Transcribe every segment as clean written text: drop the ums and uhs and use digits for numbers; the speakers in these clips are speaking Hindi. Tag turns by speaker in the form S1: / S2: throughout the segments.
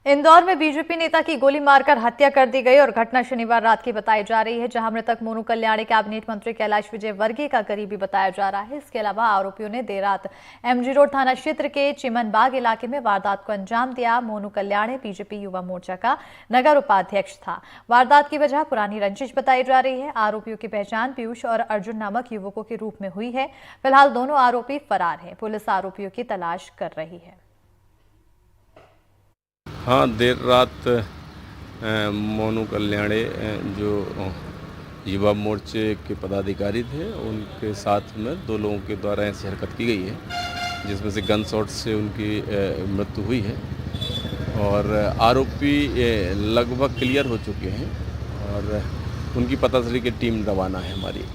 S1: इंदौर में बीजेपी नेता की गोली मारकर हत्या कर दी गई और घटना शनिवार रात की बताई जा रही है, जहां मृतक मोनू कल्याणी कैबिनेट मंत्री कैलाश विजय वर्गीय का करीबी बताया जा रहा है। इसके अलावा आरोपियों ने देर रात एमजी रोड थाना क्षेत्र के चिमनबाग इलाके में वारदात को अंजाम दिया। मोनू कल्याणी बीजेपी युवा मोर्चा का नगर उपाध्यक्ष था। वारदात की वजह पुरानी रंजिश बताई जा रही है। आरोपियों की पहचान पीयूष और अर्जुन नामक युवकों के रूप में हुई है। फिलहाल दोनों आरोपी फरार हैं। पुलिस आरोपियों की तलाश कर रही है।
S2: हाँ, देर रात मोनू कल्याणी जो युवा मोर्चे के पदाधिकारी थे, उनके साथ में दो लोगों के द्वारा ऐसी हरकत की गई है, जिसमें से गन शॉट से उनकी मृत्यु हुई है और आरोपी लगभग क्लियर हो चुके हैं और उनकी पतासली की टीम रवाना है हमारी।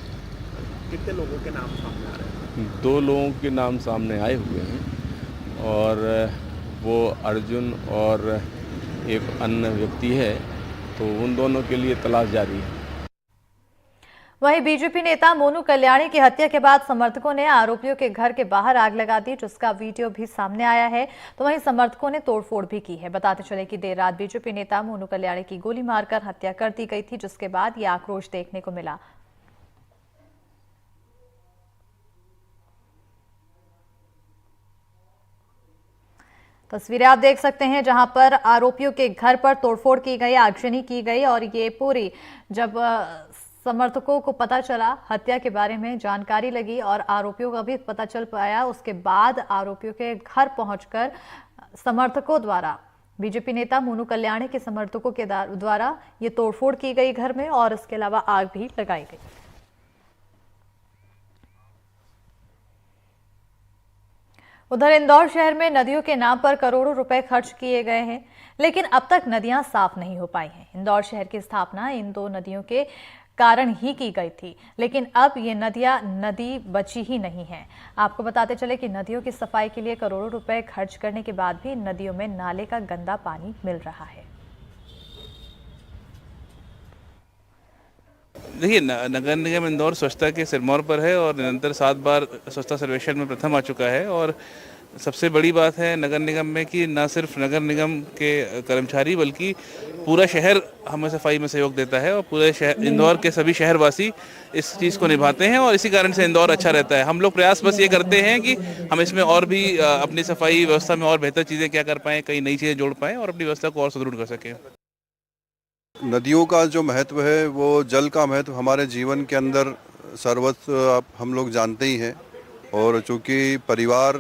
S3: कितने लोगों के नाम सामने आ रहे हैं?
S2: दो लोगों के नाम सामने आए हुए हैं और वो अर्जुन और एक अन्य व्यक्ति है, तो उन दोनों के लिए तलाश जारी है।
S1: वहीं बीजेपी नेता मोनू कल्याणी की हत्या के बाद समर्थकों ने आरोपियों के घर के बाहर आग लगा दी, जिसका वीडियो भी सामने आया है। तो वहीं समर्थकों ने तोड़फोड़ भी की है। बताते चले कि देर रात बीजेपी नेता मोनू कल्याणी की गोली मारकर हत्या कर दी गई थी, जिसके बाद यह आक्रोश देखने को मिला। तस्वीरें आप देख सकते हैं, जहां पर आरोपियों के घर पर तोड़फोड़ की गई, आगजनी की गई और ये पूरी जब समर्थकों को पता चला, हत्या के बारे में जानकारी लगी और आरोपियों का भी पता चल पाया, उसके बाद आरोपियों के घर पहुंचकर समर्थकों द्वारा, बीजेपी नेता मोनू कल्याणी के समर्थकों के द्वारा ये तोड़फोड़ की गई घर में और इसके अलावा आग भी लगाई गई। उधर इंदौर शहर में नदियों के नाम पर करोड़ों रुपए खर्च किए गए हैं, लेकिन अब तक नदियां साफ नहीं हो पाई हैं। इंदौर शहर की स्थापना इन दो नदियों के कारण ही की गई थी, लेकिन अब ये नदी बची ही नहीं है। आपको बताते चले कि नदियों की सफाई के लिए करोड़ों रुपए खर्च करने के बाद भी नदियों में नाले का गंदा पानी मिल रहा है।
S4: देखिए, नगर निगम इंदौर स्वच्छता के सिरमौर पर है और निरंतर 7 बार स्वच्छता सर्वेक्षण में प्रथम आ चुका है। और सबसे बड़ी बात है नगर निगम में कि न सिर्फ नगर निगम के कर्मचारी बल्कि पूरा शहर हमें सफाई में सहयोग देता है और पूरे शहर इंदौर के सभी शहरवासी इस चीज़ को निभाते हैं और इसी कारण से इंदौर अच्छा रहता है। हम लोग प्रयास बस ये करते हैं कि हम इसमें और भी अपनी सफाई व्यवस्था में और बेहतर चीज़ें क्या कर पाएँ, कई नई चीज़ें जोड़ पाएँ और अपनी व्यवस्था को और सुदृढ़ कर सकें।
S5: नदियों का जो महत्व है, वो जल का महत्व हमारे जीवन के अंदर सर्वस्व हम लोग जानते ही हैं। और चूँकि परिवार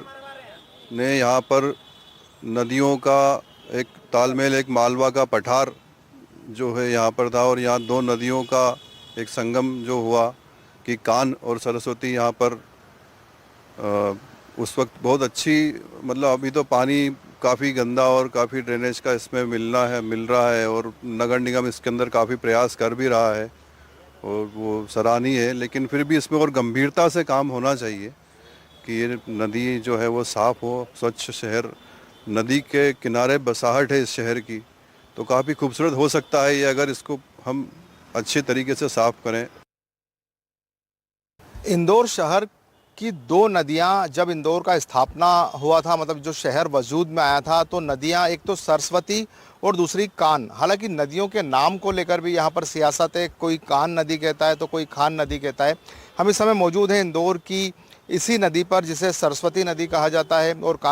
S5: ने यहाँ पर नदियों का एक तालमेल, एक मालवा का पठार जो है यहाँ पर था और यहाँ दो नदियों का एक संगम जो हुआ कि कान और सरस्वती यहाँ पर उस वक्त बहुत अच्छी, मतलब अभी तो पानी काफ़ी गंदा और काफ़ी ड्रेनेज का इसमें मिल रहा है और नगर निगम इसके अंदर काफ़ी प्रयास कर भी रहा है और वो सराहनीय है। लेकिन फिर भी इसमें और गंभीरता से काम होना चाहिए कि ये नदी जो है वो साफ़ हो, स्वच्छ शहर, नदी के किनारे बसाहट है इस शहर की, तो काफ़ी खूबसूरत हो सकता है ये अगर इसको हम अच्छे तरीके से साफ़ करें।
S3: इंदौर शहर कि दो नदियां, जब इंदौर का स्थापना हुआ था, मतलब जो शहर वजूद में आया था, तो नदियां एक तो सरस्वती और दूसरी कान। हालांकि नदियों के नाम को लेकर भी यहाँ पर सियासत है, कोई कान नदी कहता है तो कोई खान नदी कहता है। हम इस समय मौजूद हैं इंदौर की इसी नदी पर जिसे सरस्वती नदी कहा जाता है और